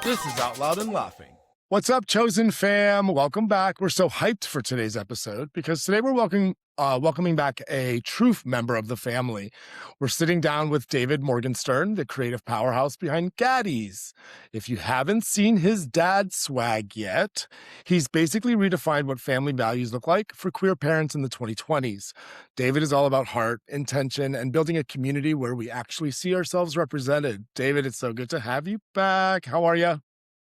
This is Out Loud and Laughing. What's up, Chosen fam? Welcome back. We're so hyped for today's episode because today we're welcoming back a true member of the family. We're sitting down with David Morgenstern, the creative powerhouse behind Gaddies. If you haven't seen his dad swag yet, he's basically redefined what family values look like for queer parents in the 2020s. David is all about heart, intention, and building a community where we actually see ourselves represented. David, it's so good to have you back. How are you?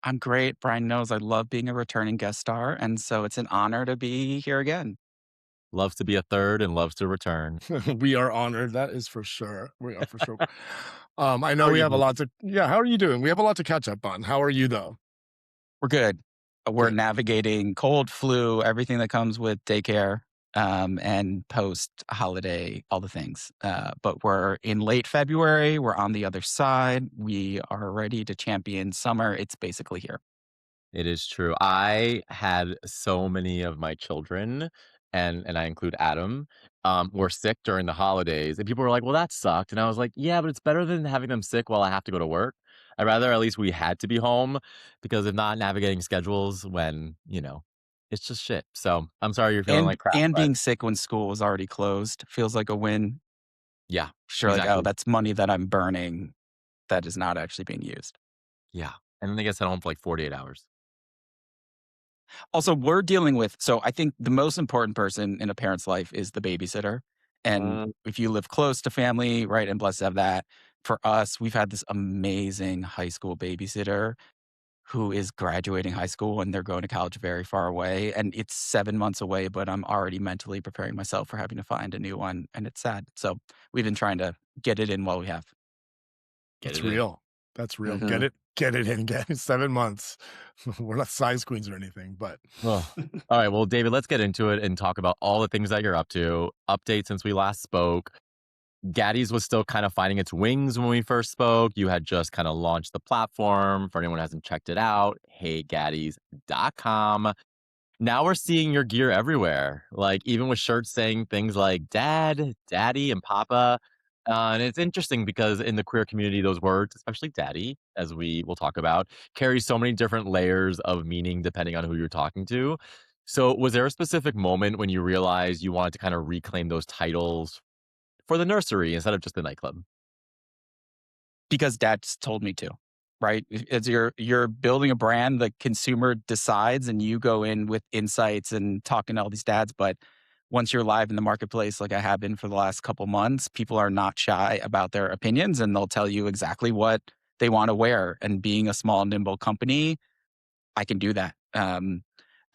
I'm great. Brian knows I love being a returning guest star, and so it's an honor to be here again. Loves to be a third and loves to return. We are honored. That is for sure. We are for sure. I How know are we you have a doing? lot to, yeah. How are you doing? We have a lot to catch up on. How are you though? We're good. We're Good. navigating cold, flu, everything that comes with daycare, and post-holiday, all the things. But we're in late February. We're on the other side. We are ready to champion summer. It's basically here. It is true. I had so many of my children, and I include Adam, were sick during the holidays, and people were like, "Well, that sucked." And I was like, "Yeah, but it's better than having them sick while I have to go to work. I'd rather at least we had to be home because if not, navigating schedules when, it's just shit." So I'm sorry you're feeling And like crap, and but being sick when school was already closed feels like a win. yeah, Sure, like, oh, exactly. that's money that I'm burning that is not actually being used. Yeah. And then they get sent home for like 48 hours. Also, we're dealing with so I think the most important person in a parent's life is the babysitter. And Mm, if you live close to family, right, and blessed to have that, for us, we've had this amazing high school babysitter who is graduating high school and they're going to college very far away. And it's 7 months away, but I'm already mentally preparing myself for having to find a new one. And it's sad. So we've been trying to get it in while we have. get That's it in. real. That's real. Mhm. Get it in. Get it. 7 months. We're not size queens or anything, but Ugh. All right, well, David, let's get into it and talk about all the things that you're up to. Update since we last spoke. Gaddies was still kind of finding its wings when we first spoke. You had just kind of launched the platform. For anyone who hasn't checked it out, heygaddies.com. Now we're seeing your gear everywhere, like even with shirts saying things like dad, daddy, and papa. And it's interesting because in the queer community, those words, especially daddy, as we will talk about, carry so many different layers of meaning depending on who you're talking to. So, was there a specific moment when you realized you wanted to kind of reclaim those titles for the nursery instead of just the nightclub? Because dad's told me to, right? As you're building a brand, the consumer decides and you go in with insights and talking to all these dads. But once you're live in the marketplace, like I have been for the last couple months, people are not shy about their opinions and they'll tell you exactly what they want to wear. And being a small, nimble company, I can do that.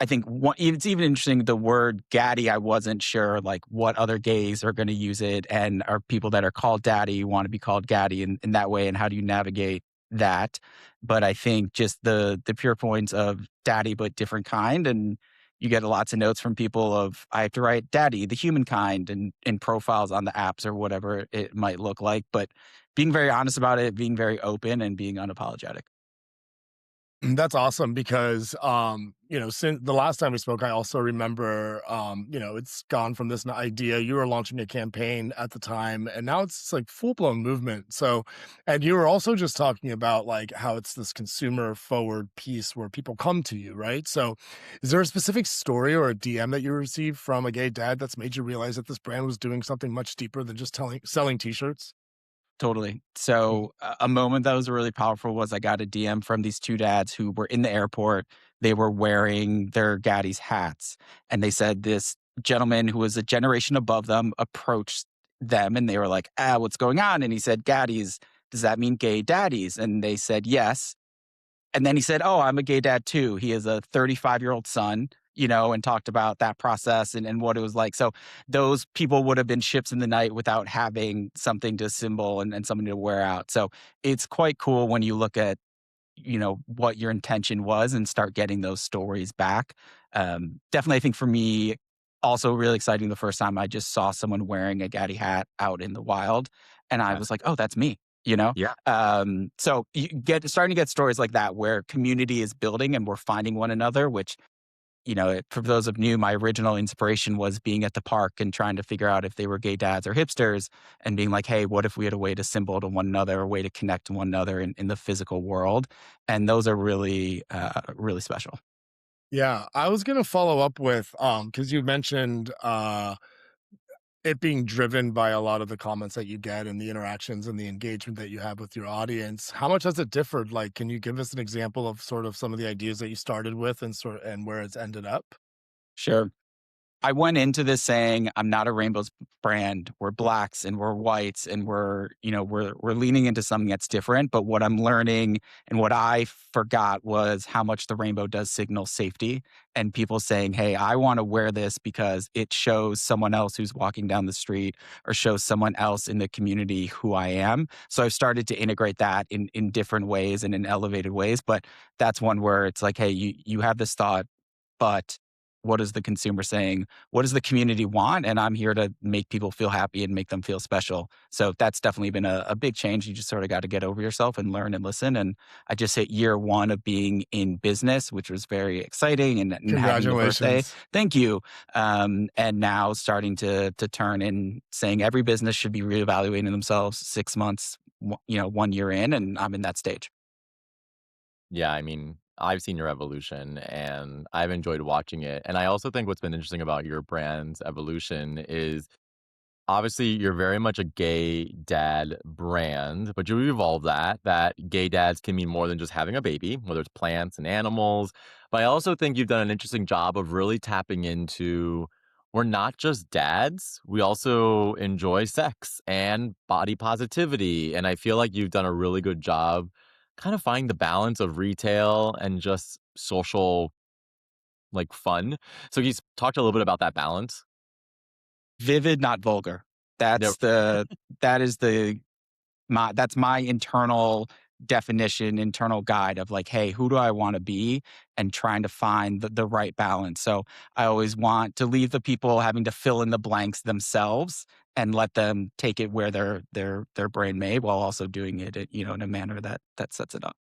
I think it's even interesting the word "gaddy." I wasn't sure like what other gays are going to use it, and are people that are called daddy want to be called gaddy in that way, and how do you navigate that? But I think just the pure points of daddy, but different kind, and you get lots of notes from people of I have to write daddy, the humankind, and in profiles on the apps or whatever it might look like. But being very honest about it, being very open, and being unapologetic. that's awesome because since the last time we spoke, I also remember it's gone from this idea. You were launching a campaign at the time, and now it's like full-blown movement. So, and you were also just talking about like how it's this consumer forward piece where people come to you, right? So is there a specific story or a DM that you received from a gay dad that's made you realize that this brand was doing something much deeper than just selling t-shirts? Totally. So a moment that was really powerful was I got a DM from these two dads who were in the airport. They were wearing their Gaddies hats, and they said this gentleman who was a generation above them approached them, and they were like, "Ah, what's going on?" And he said, "Gaddies, does that mean gay daddies?" And they said, "Yes." And then he said, "Oh, I'm a gay dad too." He has a 35-year-old son, and talked about that process and what it was like. So those people would have been ships in the night without having something to symbol and something to wear out. So it's quite cool when you look at, what your intention was and start getting those stories back. Definitely, I think for me, also really exciting the first time I just saw someone wearing a Gaddy hat out in the wild. And I was like, oh, Absolutely. that's me, you know? Yeah. So you get starting to get stories like that where community is building and we're finding one another, which for those of new, my original inspiration was being at the park and trying to figure out if they were gay dads or hipsters and being like, hey, what if we had a way to symbol to one another, a way to connect to one another in the physical world? And those are really, really special. Yeah, I was gonna follow up with, because you mentioned, it being driven by a lot of the comments that you get and the interactions and the engagement that you have with your audience. How much has it differed? Like, can you give us an example of sort of some of the ideas that you started with and where it's ended up? Sure. I went into this saying, I'm not a rainbows brand. We're blacks and we're whites and we're leaning into something that's different. But what I'm learning and what I forgot was how much the rainbow does signal safety and people saying, hey, I want to wear this because it shows someone else who's walking down the street or shows someone else in the community who I am. So I've started to integrate that in different ways and in elevated ways. But that's one where it's like, hey, you have this thought, but what is the consumer saying? What does the community want? And I'm here to make people feel happy and make them feel special. So that's definitely been a big change. You just sort of got to get over yourself and learn and listen. And I just hit year one of being in business, which was very exciting and having the birthday. Congratulations. Thank you. And now starting to turn and saying every business should be reevaluating themselves 6 months, 1 year in. And I'm in that stage. Yeah, I mean, I've seen your evolution and I've enjoyed watching it. And I also think what's been interesting about your brand's evolution is obviously you're very much a gay dad brand, but you evolve that gay dads can mean more than just having a baby, whether it's plants and animals. But I also think you've done an interesting job of really tapping into we're not just dads, we also enjoy sex and body positivity. And I feel like you've done a really good job kind of finding the balance of retail and just social like fun. So he's talked a little bit about that balance. Vivid, not vulgar. There, That's the that is the that's my internal definition, internal guide of like, hey, who do I want to be? And trying to find the right balance. So I always want to leave the people having to fill in the blanks themselves and let them take it where their brain may, while also doing it, in a manner that sets it up.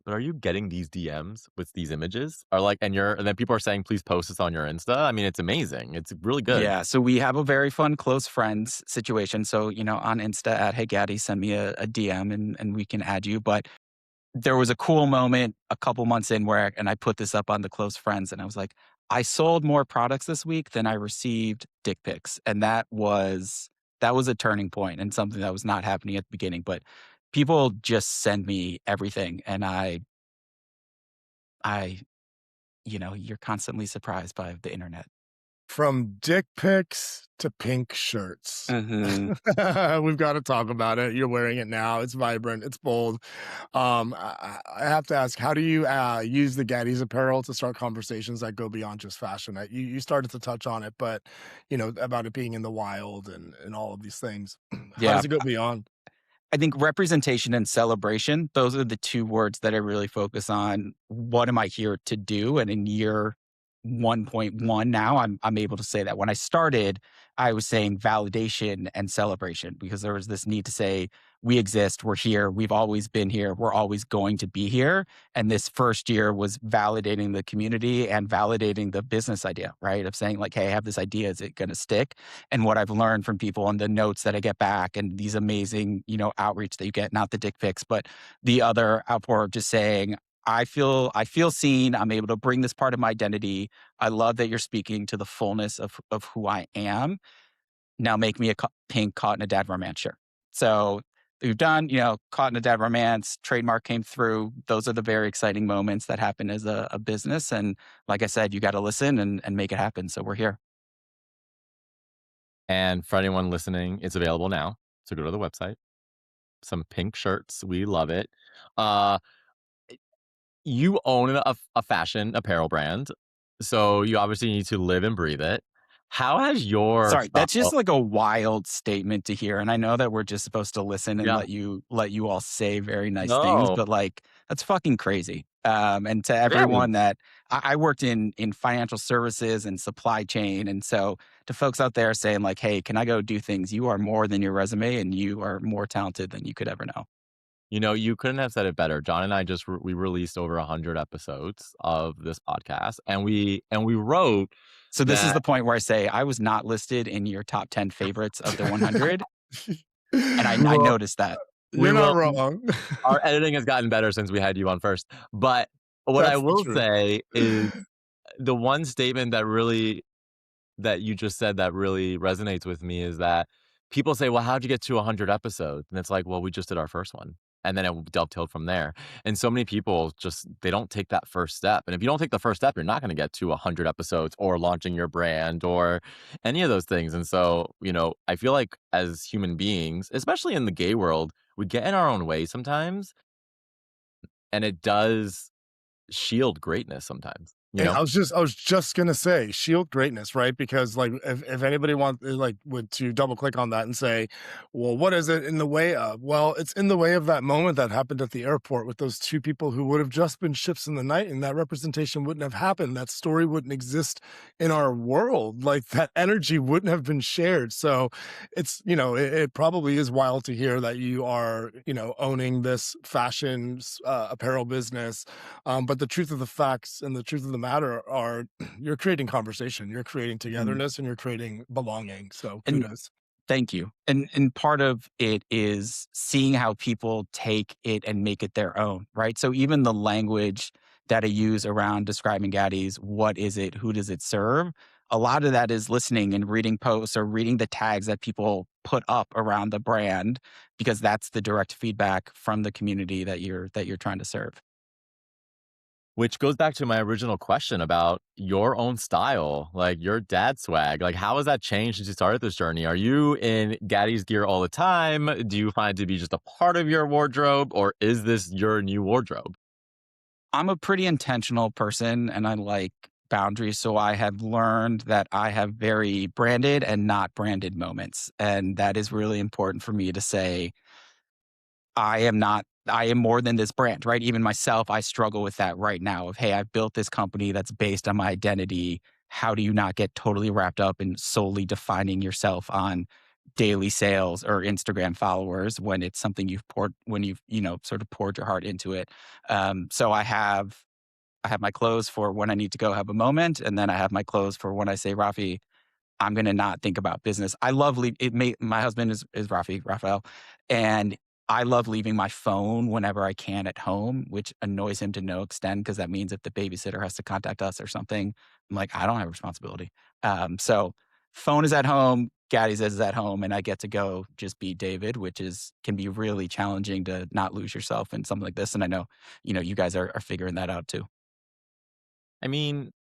but are you getting these DMs with these images? Are like, and then people are saying, please post this on your Insta. I mean, it's amazing. It's really good. Yeah, so we have a very fun close friends situation. So, on Insta at Hey Gaddies, send me a DM and we can add you. But there was a cool moment a couple months in where, and I put this up on the close friends, and I was like, I sold more products this week than I received dick pics, and that was a turning point and something that was not happening at the beginning. But people just send me everything, and I, you're constantly surprised by the internet. From dick pics to pink shirts. Hmm. We've got to talk about it. You're wearing it now. It's vibrant. It's bold. I have to ask, how do you use the Gaddies apparel to start conversations that go beyond just fashion? You started to touch on it, but about it being in the wild and all of these things. How Yeah, does it go beyond? I think representation and celebration, those are the two words that I really focus on. What am I here to do? And in year 1.1 now, I'm able to say that. When I started, I was saying validation and celebration because there was this need to say, we exist, we're here, we've always been here, we're always going to be here. And this first year was validating the community and validating the business idea, right? Of saying, like, hey, I have this idea, is it gonna stick? And what I've learned from people and the notes that I get back and these amazing, outreach that you get, not the dick pics, but the other outpour of just saying, I feel seen. I'm able to bring this part of my identity. I love that you're speaking to the fullness of who I am. Now make me a pink caught in a dad romance shirt. So we've done, caught in a dad romance, trademark came through. Those are the very exciting moments that happen as a business. And like I said, you got to listen and make it happen. So we're here. And for anyone listening, it's available now. So go to the website. Some pink shirts. We love it. Uh, you own a fashion apparel brand. So you obviously need to live and breathe it. How has your Sorry, that's just like a wild statement to hear. And I know that we're just supposed to listen and yeah, let you all say very nice things, no. but like that's fucking crazy. And to Yeah, I mean, everyone that I worked in financial services and supply chain. And so to folks out there saying like, hey, can I go do things? You are more than your resume and you are more talented than you could ever know. You know, you couldn't have said it better. John and I just we released over 100 episodes of this podcast, and we wrote So this is that the point where I say I was not listed in your top 10 favorites of the 100, and I Well, noticed that. we you're not will. wrong. Our editing has gotten better since we had you on first. But what I That's the will truth. say is the one statement that you just said that really resonates with me is that people say, "Well, how'd you get to 100 episodes?" And it's like, "Well, we just did our first one." And then it dovetailed from there. And so many people just they don't take that first step. And if you don't take the first step, you're not going to get to 100 episodes or launching your brand or any of those things. And so, you know, I feel like as human beings, especially in the gay world, we get in our own way sometimes, and it does shield greatness sometimes, you And know? I was just gonna say shield greatness, right? Because like if anybody wants like would to double click on that and say, well, what is it in the way of? Well, it's in the way of that moment that happened at the airport with those two people who would have just been ships in the night, and that representation wouldn't have happened. That story wouldn't exist in our world. Like that energy wouldn't have been shared. So it's, it probably is wild to hear that you are, owning this fashion apparel business, but the truth of the facts and the truth of the matter are you're creating conversation, you're creating Mhm. togetherness, and you're creating belonging. So And kudos. thank you. And part of it is seeing how people take it and make it their own, right? So even the language that I use around describing Gaddies, what is it? Who does it serve? A lot of that is listening and reading posts or reading the tags that people put up around the brand because that's the direct feedback from the community that you're trying to serve. Which goes back to my original question about your own style, like your dad swag. Like, how has that changed since you started this journey? Are you in Gaddy's gear all the time? Do you find it to be just a part of your wardrobe, or is this your new wardrobe? I'm a pretty intentional person and I like boundaries. So I have learned that I have very branded and not branded moments. And that is really important for me to say, I am more than this brand, right? Even myself, I struggle with that right now of, hey, I've built this company that's based on my identity. How do you not get totally wrapped up in solely defining yourself on daily sales or Instagram followers when it's something when you've, sort of poured your heart into it. So I have my clothes for when I need to go have a moment, and then I have my clothes for when I say, Rafi, I'm gonna not think about business. I love my husband is Raphael, and I love leaving my phone whenever I can at home, which annoys him to no extent because that means if the babysitter has to contact us or something, I'm like, I don't have a responsibility. So phone is at home, Gaddy's is at home, and I get to go just be David, which is can be really challenging to not lose yourself in something like this. And I know, you guys are figuring that out too. I mean,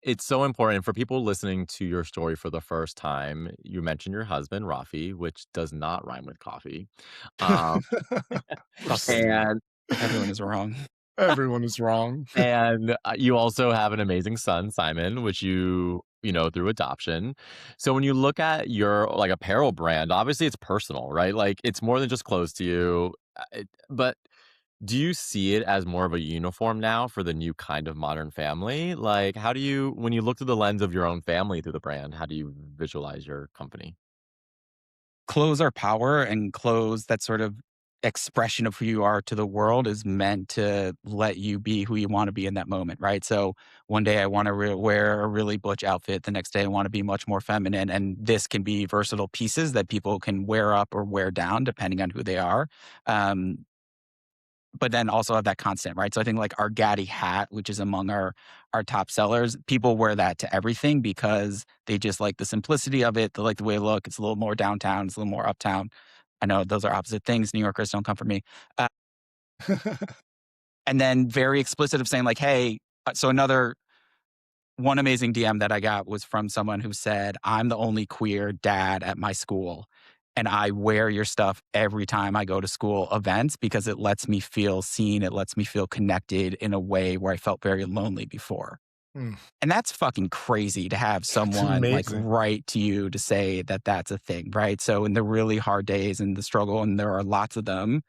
it's so important for people listening to your story for the first time. You mentioned your husband, Rafi, which does not rhyme with coffee. Um, Of course, and Everyone is wrong. everyone is wrong. And, you also have an amazing son, Simon, which you know, through adoption. So when you look at your, like, apparel brand, obviously it's personal, right? Like, it's more than just clothes to you, but do you see it as more of a uniform now for the new kind of modern family? Like, how do you when you look through the lens of your own family through the brand, how do you visualize your company? Clothes are power, and clothes, that sort of expression of who you are to the world is meant to let you be who you wanna be in that moment, right? So, one day I wanna wear a really butch outfit, the next day I wanna be much more feminine, and this can be versatile pieces that people can wear up or wear down depending on who they are. Um, but then also have that constant, right? So I think like our Gaddy hat, which is among our top sellers, people wear that to everything because they just like the simplicity of it. They like the way it look. It's a little more downtown. It's a little more uptown. I know those are opposite things. New Yorkers don't come for me. Uh, and then very explicit of saying like, hey, so another one amazing DM that I got was from someone who said, I'm the only queer dad at my school. And I wear your stuff every time I go to school events because it lets me feel seen. It lets me feel connected in a way where I felt very lonely before. Mm, And that's fucking crazy to have it's someone like amazing. write to you to say that that's a thing, right? So in the really hard days and the struggle, and there are lots of them,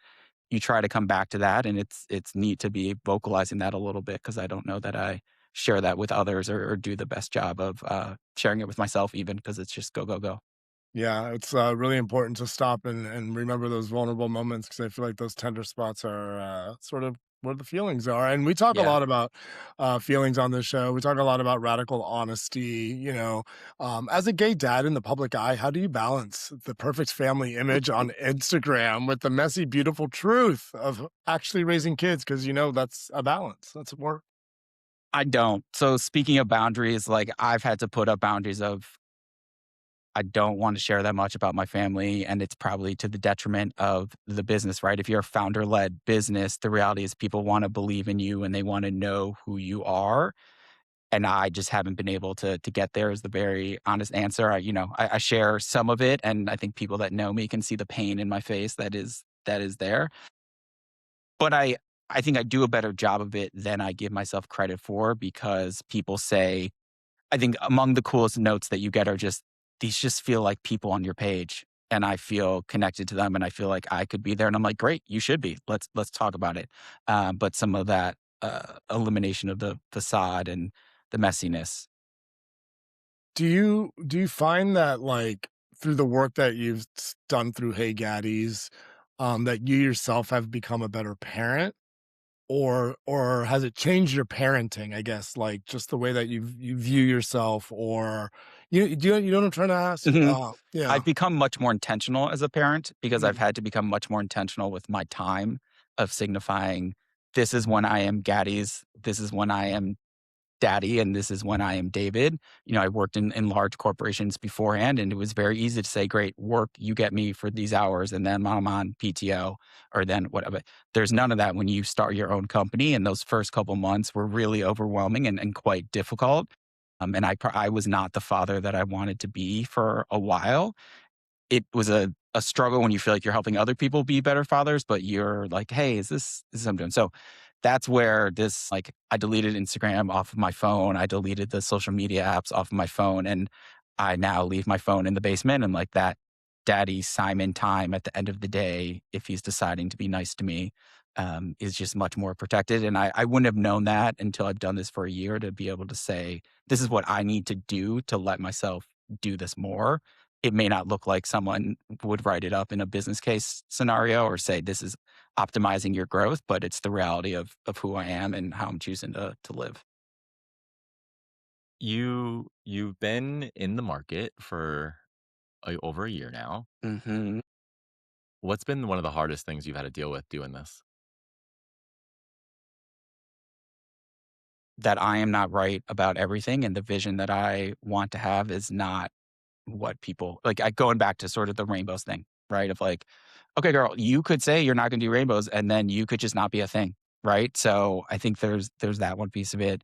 you try to come back to that, and it's neat to be vocalizing that a little bit because I don't know that I share that with others or do the best job of sharing it with myself even because it's just go go go. Yeah, it's really important to stop and remember those vulnerable moments because I feel like those tender spots are sort of where the feelings are. And we talk a Yeah. lot about feelings on this show. We talk a lot about radical honesty. As a gay dad in the public eye, how do you balance the perfect family image on Instagram with the messy, beautiful truth of actually raising kids? Because that's a balance. That's work. I don't. So speaking of boundaries, like I've had to put up boundaries of I don't want to share that much about my family, and it's probably to the detriment of the business, right? If you're a founder-led business, the reality is people wanna believe in you and they wanna know who you are, and I just haven't been able to get there is the very honest answer. I share some of it, and I think people that know me can see the pain in my face that is there. But I think I do a better job of it than I give myself credit for because people say I think among the coolest notes that you get are just these just feel like people on your page, and I feel connected to them, and I feel like I could be there, and I'm like, "Great, you should be. Let's talk about it." But some of that elimination of the facade and the messiness. Do you find that, like, through the work that you've done through Hey Gaddies, that you yourself have become a better parent? Or has it changed your parenting, I guess, like, just the way that you view yourself or you know what I'm trying to ask? Mhm. Yeah. I've become much more intentional as a parent because I've Mm. had to become much more intentional with my time of signifying this is when I am Gaddies, this is when I am daddy and this is when I am David. I worked in large corporations beforehand and it was very easy to say, great work, you get me for these hours and then I'm on PTO or then whatever. There's none of that when you start your own company. And those first couple months were really overwhelming and quite difficult. And I was not the father that I wanted to be for a while. It was a struggle when you feel like you're helping other people be better fathers, but you're like, "Hey, is this I'm doing?" So, that's where this like, I deleted Instagram off of my phone, I deleted the social media apps off of my phone, and I now leave my phone in the basement and, like, that daddy Simon time at the end of the day, if he's deciding to be nice to me, is just much more protected, and I wouldn't have known that until I've done this for a year to be able to say, "This is what I need to do to let myself do this more." It may not look like someone would write it up in a business case scenario or say, "This is optimizing your growth," but it's the reality of who I am and how I'm choosing to live. You've been in the market for over a year now. Mhm. What's been one of the hardest things you've had to deal with doing this? That I am not right about everything, and the vision that I want to have is not what people like, going back to sort of the rainbows thing, right? Of like, "Okay, girl, you could say you're not gonna do rainbows, and then you could just not be a thing," right? So, I think there's that one piece of it.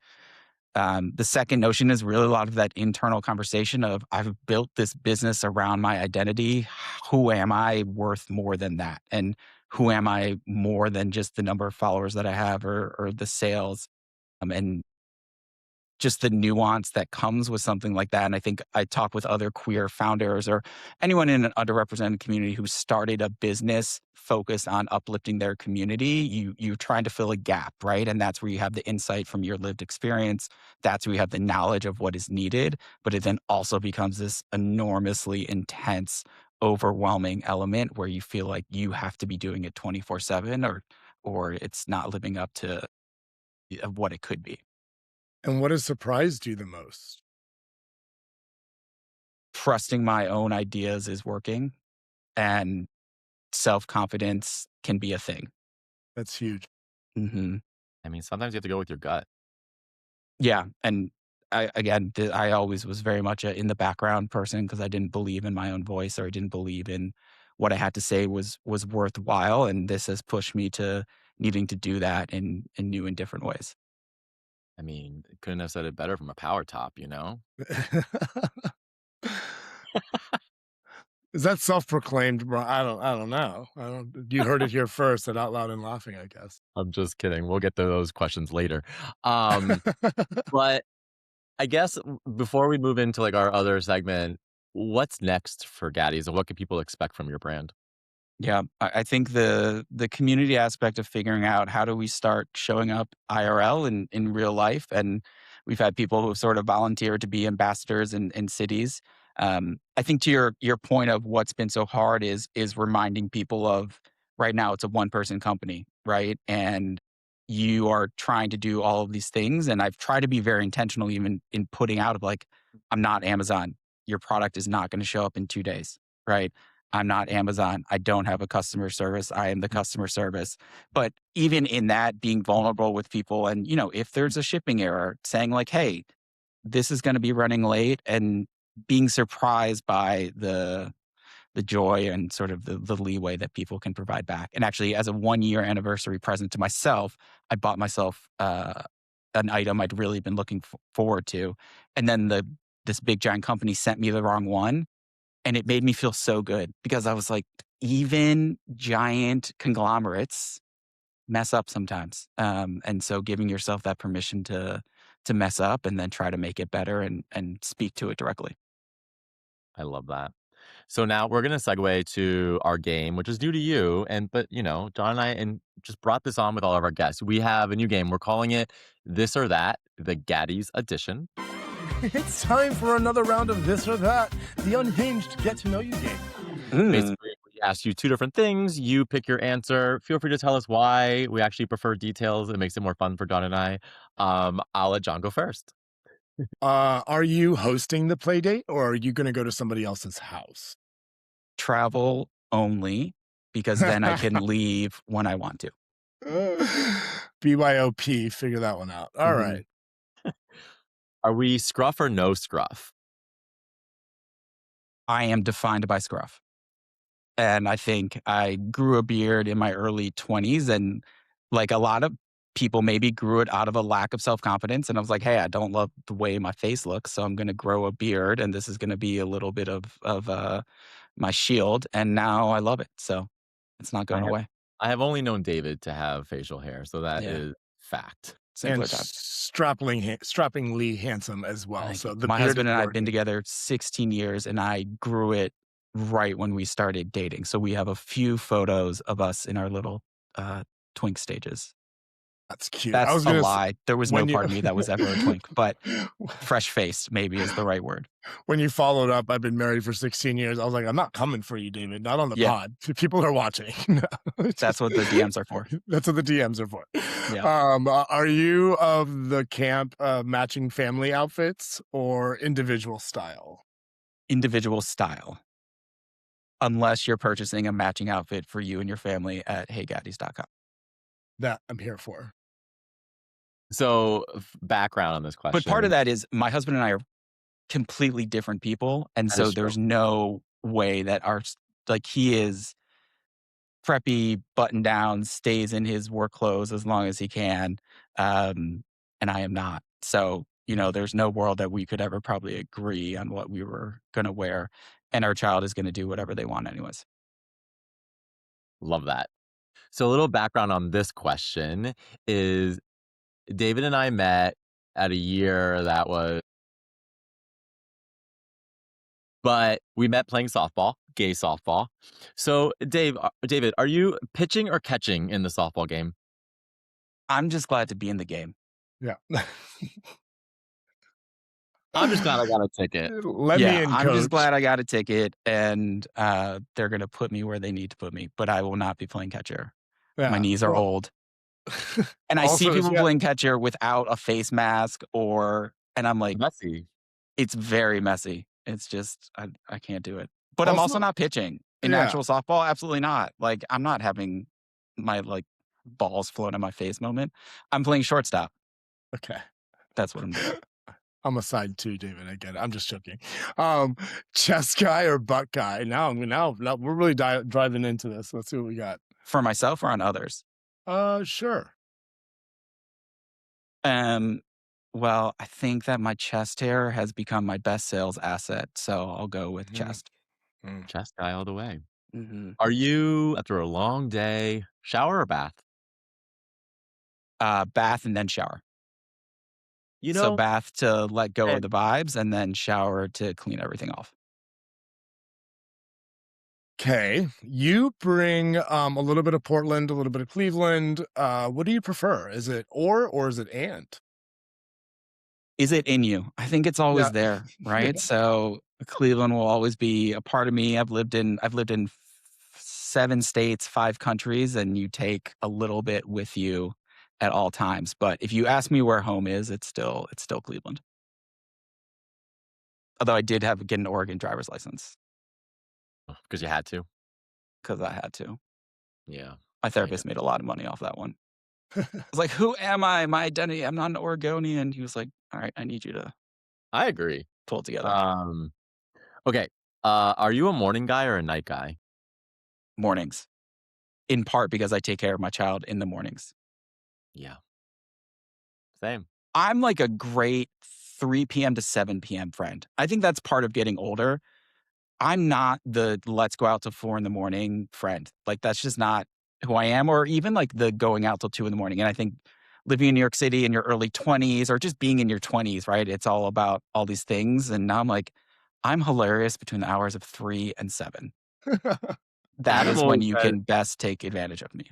The second notion is really a lot of that internal conversation of I've built this business around my identity. Who am I worth more than that? And who am I more than just the number of followers that I have or the sales? And just the nuance that comes with something like that. And I think I talk with other queer founders or anyone in an underrepresented community who started a business focused on uplifting their community. You're trying to fill a gap, right? And that's where you have the insight from your lived experience. That's where you have the knowledge of what is needed. But it then also becomes this enormously intense, overwhelming element where you feel like you have to be doing it 24/7 or it's not living up to what it could be. And what has surprised you the most? Trusting my own ideas is working and self-confidence can be a thing. That's huge. Mhm. I mean, sometimes you have to go with your gut. Yeah, and I always was very much a in the background person because I didn't believe in my own voice or I didn't believe in what I had to say was worthwhile, and this has pushed me to needing to do that in new and different ways. I mean, couldn't have said it better from a power top, you know? Is that self-proclaimed, bro? I don't know. I don't you heard it here first at Out Loud and Laughing, I guess. I'm just kidding. We'll get to those questions later. Um, but I guess before we move into like our other segment, what's next for Gaddies and what can people expect from your brand? Yeah, I think the community aspect of figuring out how do we start showing up IRL in real life, and we've had people who sort of volunteered to be ambassadors in cities. I think to your point of what's been so hard is reminding people of right now it's a one person company, right? And you are trying to do all of these things. And I've tried to be very intentional even in putting out of like, I'm not Amazon. Your product is not going to show up in 2 days, right? I'm not Amazon. I don't have a customer service. I am the customer service. But even in that, being vulnerable with people and, if there's a shipping error, saying like, hey, this is going to be running late and being surprised by the joy and sort of the leeway that people can provide back. And actually, as a 1 year anniversary present to myself, I bought myself an item I'd really been looking forward to. And then this big giant company sent me the wrong one. And it made me feel so good because I was like, even giant conglomerates mess up sometimes. And so giving yourself that permission to mess up and then try to make it better and speak to it directly. I love that. So now we're gonna segue to our game, which is new to you, but John and I and just brought this on with all of our guests. We have a new game. We're calling it This or That, the Gaddies edition. It's time for another round of This or That, the unhinged get to know you game. Basically, we ask you two different things. You pick your answer. Feel free to tell us why. We actually prefer details. It makes it more fun for John and I. I'll let John go first. Are you hosting the play date or are you going to go to somebody else's house? Travel only because then I can leave when I want to. BYOP, figure that one out. All right. Are we scruff or no scruff? I am defined by scruff. And I think I grew a beard in my early 20s and like a lot of people maybe grew it out of a lack of self-confidence. And I was like, hey, I don't love the way my face looks. So I'm going to grow a beard and this is going to be a little bit of my shield. And now I love it. So it's not going away. I have only known David to have facial hair, so that is fact. And Simpler time. strappingly handsome as well. So my husband and I have been together 16 years and I grew it right when we started dating. So we have a few photos of us in our little twink stages. That's cute. That's a lie. There was no part of me that was ever a twink, but fresh faced maybe is the right word. When you followed up, I've been married for 16 years. I was like, I'm not coming for you, David. Not on the pod. People are watching. That's what the DMs are for. That's what the DMs are for. Yeah. Are you of the camp matching family outfits or individual style? Individual style. Unless you're purchasing a matching outfit for you and your family at heygaddies.com. That I'm here for. So background on this question. But part of that is my husband and I are completely different people. And so there's no way that he is preppy, button down, stays in his work clothes as long as he can. And I am not. So, there's no world that we could ever probably agree on what we were going to wear. And our child is going to do whatever they want anyways. Love that. So a little background on this question is David and I met at a year that was, but we met playing softball, gay softball. So David, are you pitching or catching in the softball game? I'm just glad to be in the game. Yeah. I'm just glad I got a ticket. I'm just glad I got a ticket and they're going to put me where they need to put me, but I will not be playing catcher. Yeah. My knees are old. And I see people playing catcher without a face mask and I'm like, messy. It's very messy. It's just, I can't do it. But I'm also not pitching in actual softball. Absolutely not. Like, I'm not having my balls float in my face moment. I'm playing shortstop. Okay. That's what I'm doing. I'm a side too, David. I get it. I'm just joking. Chest guy or butt guy? Now we're really driving into this. Let's see what we got. For myself or on others? Sure. Well, I think that my chest hair has become my best sales asset, so I'll go with chest. Chest guy all the way. Mm-hmm. Are you, after a long day, shower or bath? Bath and then shower. So bath to let go of the vibes and then shower to clean everything off. Okay. You bring a little bit of Portland, a little bit of Cleveland. What do you prefer? Is it or is it and? Is it in you? I think it's always there, right? So Cleveland will always be a part of me. I've lived in 7 states, 5 countries, and you take a little bit with you at all times. But if you ask me where home is, it's still Cleveland. Although I did get an Oregon driver's license Because you had to. because I had to. Yeah. My therapist made a lot of money off that one. I was like, "Who am I? My identity. I'm not an Oregonian." He was like, "All right, I need you to I agree. pull it together." Okay. Are you a morning guy or a night guy? Mornings, in part because I take care of my child in the mornings. Yeah. Same. I'm like a great 3 PM to 7 PM friend. I think that's part of getting older. I'm not the let's go out till 4 in the morning friend. Like, that's just not who I am, or even like the going out till 2 in the morning. And I think living in New York City in your early 20s or just being in your 20s, right? It's all about all these things. And now I'm like, I'm hilarious between the hours of 3 and 7. That Adam is when always you says can best take advantage of me.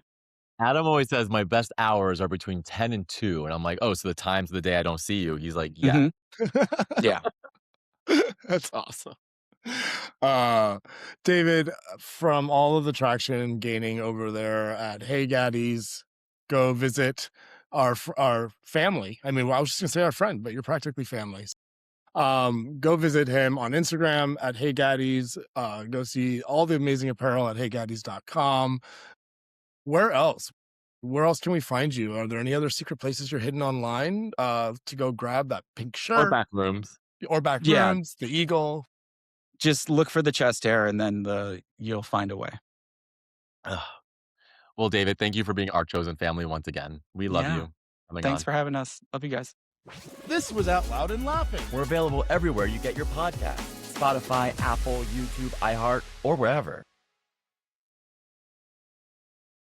Adam always says my best hours are between 10 and 2. And I'm like, oh, so the times of the day I don't see you. He's like, yeah. Yeah. That's awesome. David, from all of the traction gaining over there at Hey Gaddies, go visit our family. I mean, well, I was just gonna say our friend, but you're practically family. Go visit him on Instagram at Hey Gaddies. Go see all the amazing apparel at heygaddies.com. Where else? Where else can we find you? Are there any other secret places you're hidden online to go grab that pink Or shirt back rooms. or back Yeah. rooms, the eagle? Just look for the chest hair and then you'll find a way. Ugh. Well, David, thank you for being our chosen family once again. We love Yeah. you. Coming Thanks on. for having us. Love you guys. This was Out Loud and Laughing. We're available everywhere you get your podcasts. Spotify, Apple, YouTube, iHeart, or wherever.